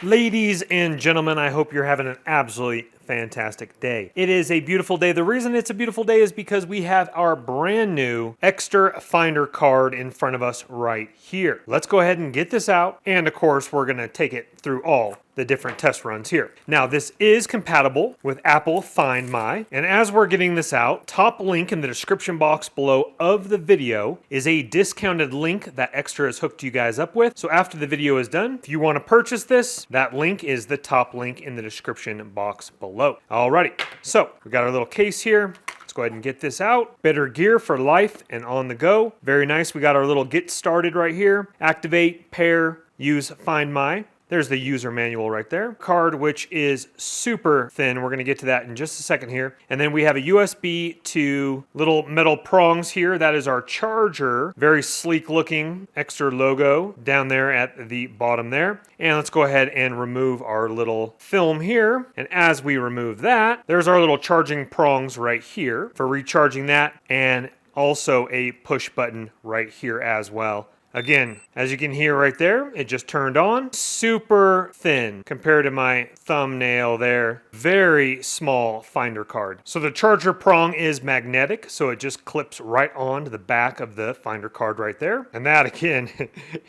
Ladies and gentlemen, I hope you're having an absolutely fantastic day. It is a beautiful day. The reason it's a beautiful day is because we have our brand new Ekster Finder card in front of us right here. Let's go ahead and get this out. And of course, we're going to take it through all the different test runs here. Now, this is compatible with Apple Find My. And as we're getting this out, top link in the description box below of the video is a discounted link that Ekster has hooked you guys up with. So after the video is done, if you want to purchase this, that link is the top link in the description box below. Alrighty, so we got our little case here. Let's go ahead and get this out. Better gear for life and on the go. Very nice. We got our little get started right here. Activate, pair, use Find My. There's the user manual right there. Card, which is super thin. We're going to get to that in just a second here. And then we have a USB to little metal prongs here. That is our charger. Very sleek looking Ekster logo down there at the bottom there. And let's go ahead and remove our little film here. And as we remove that, there's our little charging prongs right here for recharging that. And also a push button right here as well. Again, as you can hear right there, it just turned on. Super thin compared to my thumbnail there. Very small Finder card. So the charger prong is magnetic, so it just clips right onto the back of the Finder card right there. And that again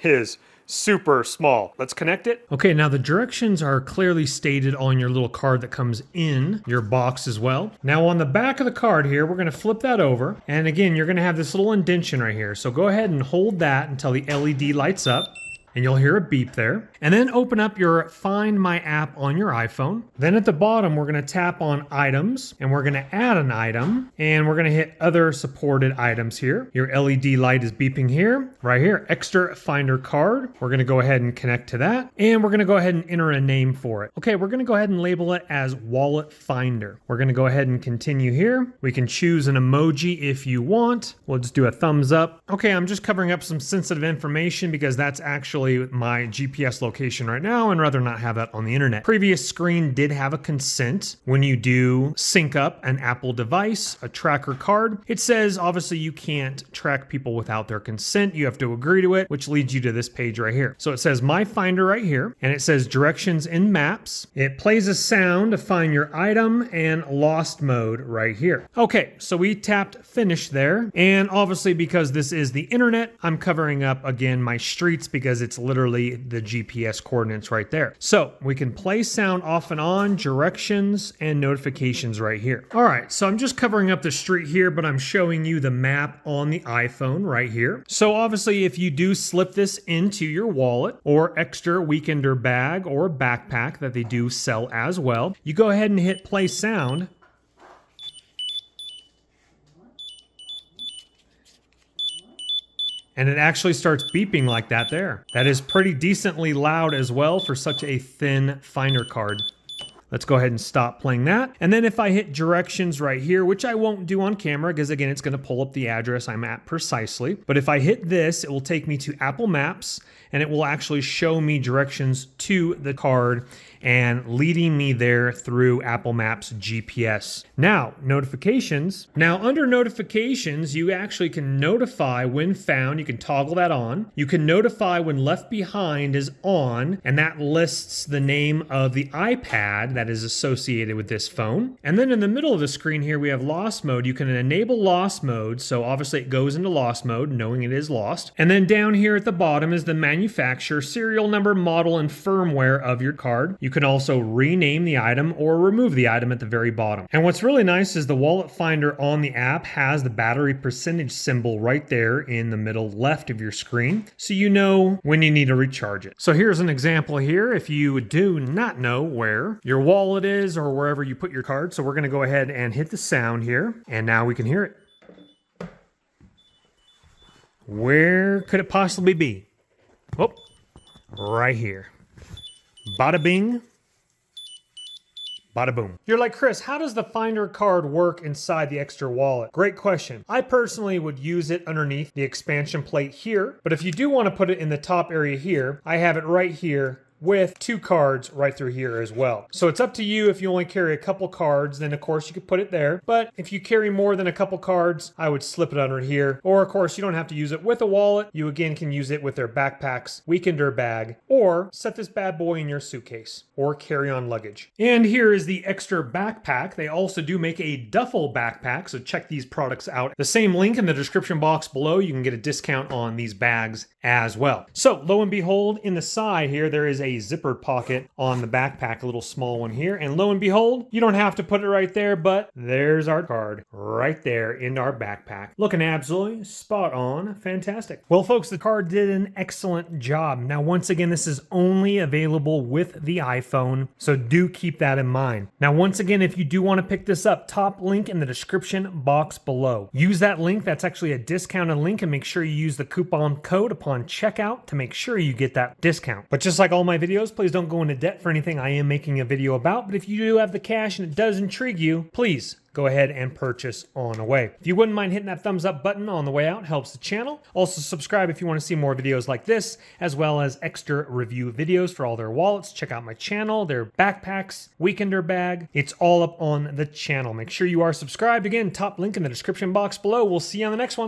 is super small. Let's connect it. Okay, now the directions are clearly stated on your little card that comes in your box as well. Now on the back of the card here, we're going to flip that over. And again, you're going to have this little indentation right here. So go ahead and hold that until the LED lights up. And you'll hear a beep there. And then open up your Find My app on your iPhone. Then at the bottom, we're going to tap on items and we're going to add an item and we're going to hit other supported items here. Your LED light is beeping here, right here, Ekster Finder card. We're going to go ahead and connect to that and we're going to go ahead and enter a name for it. Okay, we're going to go ahead and label it as Wallet Finder. We're going to go ahead and continue here. We can choose an emoji if you want. We'll just do a thumbs up. Okay, I'm just covering up some sensitive information because that's actually my GPS location right now and rather not have that on the internet. Previous screen did have a consent when you do sync up an Apple device, a tracker card. It says obviously you can't track people without their consent. You have to agree to it, which leads you to this page right here. So it says My Finder right here and it says directions in maps. It plays a sound to find your item and lost mode right here. Okay, so we tapped finish there. And obviously because this is the internet, I'm covering up again my streets because it's literally the GPS coordinates right there. So we can play sound off and on, directions, and notifications right here. All right, so I'm just covering up the street here, but I'm showing you the map on the iPhone right here. So obviously if you do slip this into your wallet or Ekster weekender bag or backpack that they do sell as well, you go ahead and hit play sound. And it actually starts beeping like that there. That is pretty decently loud as well for such a thin Finder card. Let's go ahead and stop playing that. And then if I hit directions right here, which I won't do on camera because again, it's gonna pull up the address I'm at precisely. But if I hit this, it will take me to Apple Maps and it will actually show me directions to the card and leading me there through Apple Maps GPS. Now, notifications. Now, under notifications, you actually can notify when found. You can toggle that on. You can notify when left behind is on, and that lists the name of the iPad that is associated with this phone. And then in the middle of the screen here, we have lost mode. You can enable lost mode. So obviously it goes into lost mode, knowing it is lost. And then down here at the bottom is the manufacturer, serial number, model, and firmware of your card. You can also rename the item or remove the item at the very bottom. And what's really nice is the Wallet Finder on the app has the battery percentage symbol right there in the middle left of your screen, so you know when you need to recharge it. So here's an example here if you do not know where your wallet is or wherever you put your card. So we're going to go ahead and hit the sound here, and now we can hear it. Where could it possibly be? Oh, right here. Bada bing, bada boom. You're like, Chris, how does the Finder card work inside the Ekster wallet? Great question. I personally would use it underneath the expansion plate here, but if you do want to put it in the top area here, I have it right here with 2 cards right through here as well. So it's up to you. If you only carry a couple cards, then of course you could put it there. But if you carry more than a couple cards, I would slip it under here. Or of course, you don't have to use it with a wallet. You again can use it with their backpacks, weekender bag, or set this bad boy in your suitcase or carry-on luggage. And here is the Ekster backpack. They also do make a duffel backpack, so check these products out. The same link in the description box below. You can get a discount on these bags as well. So lo and behold, in the side here, there is a zippered pocket on the backpack, a little small one here. And lo and behold, you don't have to put it right there, but there's our card right there in our backpack. Looking absolutely spot on. Fantastic. Well, folks, the card did an excellent job. Now, once again, this is only available with the iPhone, so do keep that in mind. Now, once again, if you do want to pick this up, top link in the description box below. Use that link. That's actually a discounted link, and make sure you use the coupon code upon checkout to make sure you get that discount. But just like all my videos, please don't go into debt for anything I am making a video about. But if you do have the cash and it does intrigue you, please go ahead and purchase on away. If you wouldn't mind hitting that thumbs up button on the way out, helps the channel. Also subscribe if you want to see more videos like this, as well as extra review videos for all their wallets. Check out my channel, their backpacks, weekender bag. It's all up on the channel. Make sure you are subscribed. Again, top link in the description box below. We'll see you on the next one.